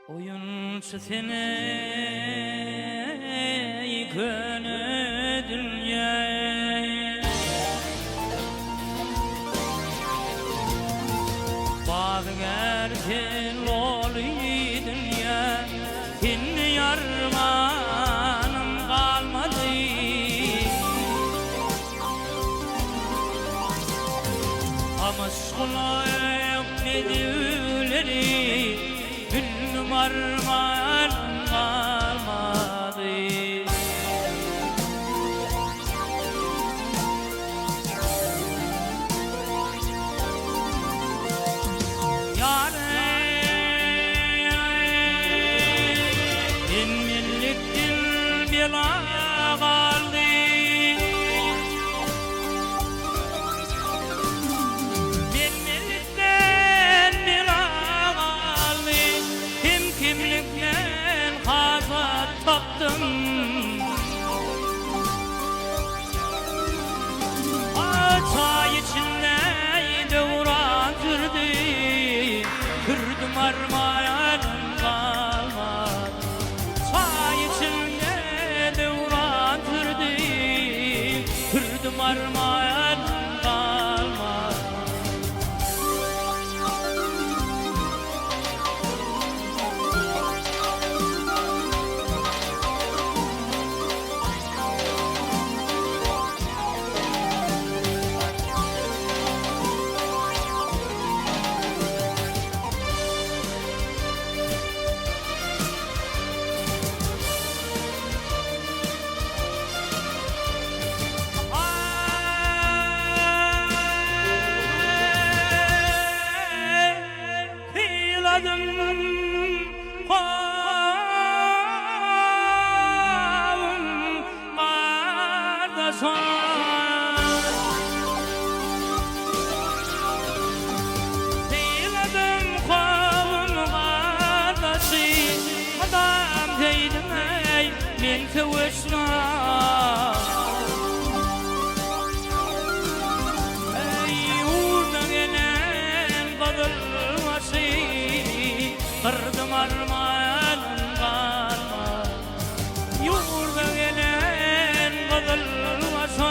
Oyuncu seni gönül dünya Bazı gerçin olu dünya Hindi yarmanım kalmadı Amışkula yok ne düğleri Gülüm armağanım kalmadı Yâre dinminlik dil bela kaldı Minmillikten bela kaldı Kimlikten hazat taptım Çay içinde devran sürdü Kırdım armağanım kalmadı Çay içinde devran sürdü Kırdım armağanım kalmadı Men tavışna Ey uğruna gelen badılması Kırdım armağanım kalmadı Uğruna gelen badılması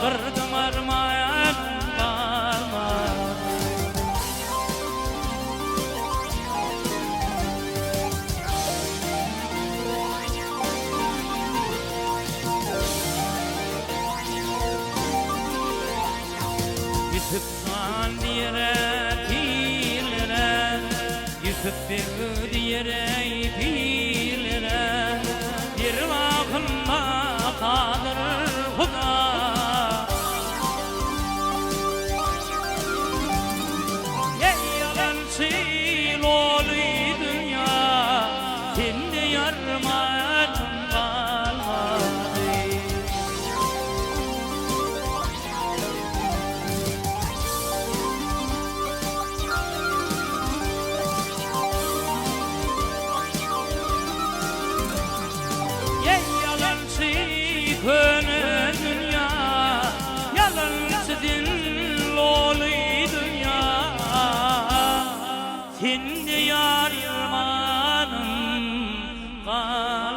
Kırdım armağanım kalmadı Yüzüpsan diyere pilere Yüzüp bir diyere pilere Bir vakında kadır Huda Ey yalancı lolu dünya Şimdi yarmanım kalmadı Gönül dünya Yalancı din lolu dünya Şimdi yarmanım var